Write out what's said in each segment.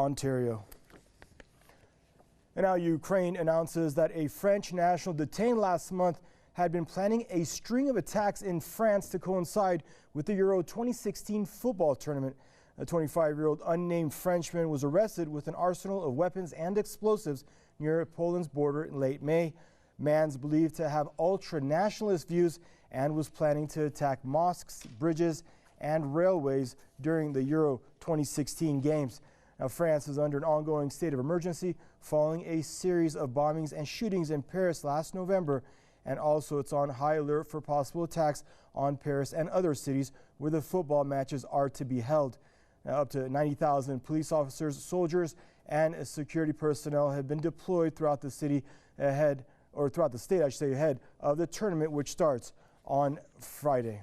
Ontario. And now Ukraine announces that a French national detained last month had been planning a string of attacks in France to coincide with the Euro 2016 football tournament. A 25-year-old unnamed Frenchman was arrested with an arsenal of weapons and explosives near Poland's border in late May. Man's believed to have ultra-nationalist views and was planning to attack mosques, bridges, and railways during the Euro 2016 games. Now, France is under an ongoing state of emergency following a series of bombings and shootings in Paris last November, and also it's on high alert for possible attacks on Paris and other cities where the football matches are to be held. Now, up to 90,000 police officers, soldiers, and security personnel have been deployed throughout the city throughout the state, I should say, ahead of the tournament, which starts on Friday.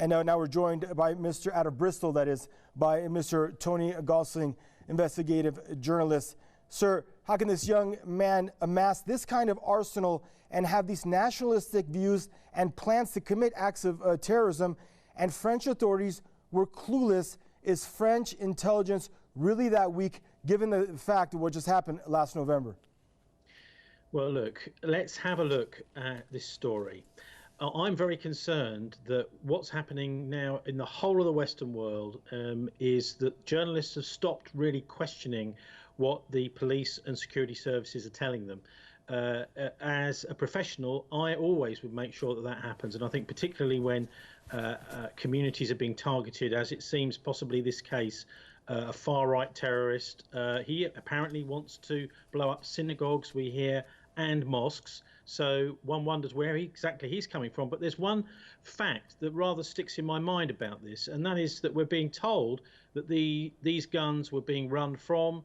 And now we're joined by Mr. out of Bristol, that is, by Mr. Tony Gosling, investigative journalist. Sir, how can this young man amass this kind of arsenal and have these nationalistic views and plans to commit acts of terrorism, and French authorities were clueless? Is French intelligence really that weak, given the fact of what just happened last November? Well, look, let's have a look at this story. I'm very concerned that what's happening now in the whole of the Western world is that journalists have stopped really questioning what the police and security services are telling them. As a professional, I always would make sure that that happens. And I think particularly when communities are being targeted, as it seems possibly this case, a far-right terrorist, he apparently wants to blow up synagogues, we hear, and mosques. So one wonders where exactly he's coming from. But there's one fact that rather sticks in my mind about this, and that is that we're being told that these guns were being run from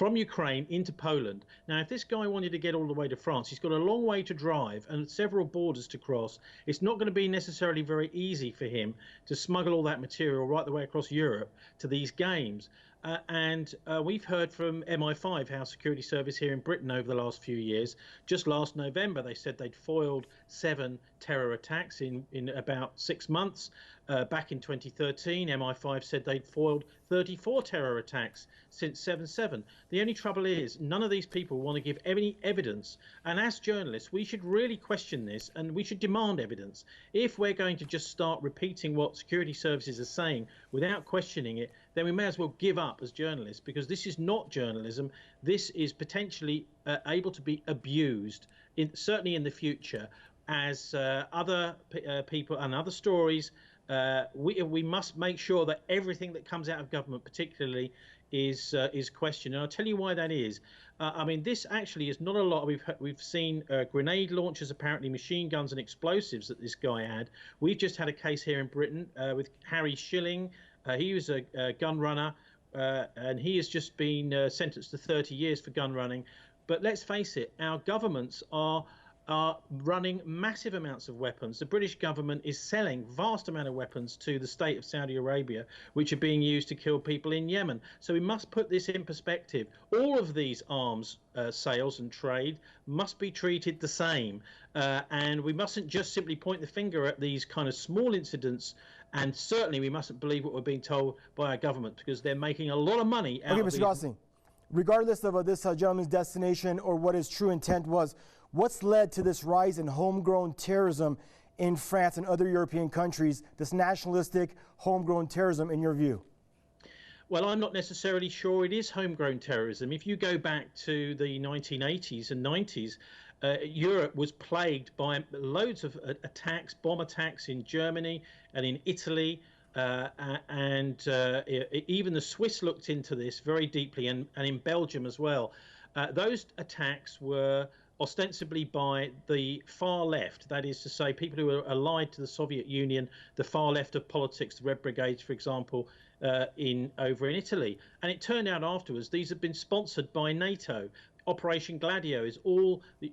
Ukraine into Poland. Now, if this guy wanted to get all the way to France, he's got a long way to drive and several borders to cross. It's not going to be necessarily very easy for him to smuggle all that material right the way across Europe to these games. And we've heard from MI5, our security service here in Britain, over the last few years. Just last November, they said they'd foiled 7 terror attacks in about 6 months. Back in 2013, MI5 said they'd foiled 34 terror attacks since 7/7. The only trouble is none of these people want to give any evidence. And as journalists, we should really question this, and we should demand evidence. If we're going to just start repeating what security services are saying without questioning it, then we may as well give up as journalists, because this is not journalism. This is potentially able to be abused, certainly in the future, as other people and other stories. We must make sure that everything that comes out of government, particularly, is questioned. And I'll tell you why that is. I mean, this actually is not a lot. We've seen grenade launchers, apparently machine guns and explosives that this guy had. We've just had a case here in Britain with Harry Schilling. He was a gun runner, and he has just been sentenced to 30 years for gun running. But let's face it, our governments are running massive amounts of weapons. The British government is selling vast amount of weapons to the state of Saudi Arabia, which are being used to kill people in Yemen. So we must put this in perspective. All of these arms sales and trade must be treated the same. And we mustn't just simply point the finger at these kind of small incidents. And certainly we mustn't believe what we're being told by our government, because they're making a lot of money out of Mr. Gosling, regardless of this gentleman's destination or what his true intent was, what's led to this rise in homegrown terrorism in France and other European countries, this nationalistic homegrown terrorism, in your view? Well, I'm not necessarily sure it is homegrown terrorism. If you go back to the 1980s and 90s, Europe was plagued by loads of attacks, bomb attacks in Germany and in Italy. And even the Swiss looked into this very deeply, and in Belgium as well. Those attacks were ostensibly by the far left, that is to say, people who were allied to the Soviet Union, the far left of politics, the Red Brigades, for example, over in Italy. And it turned out afterwards these had been sponsored by NATO. Operation Gladio is all the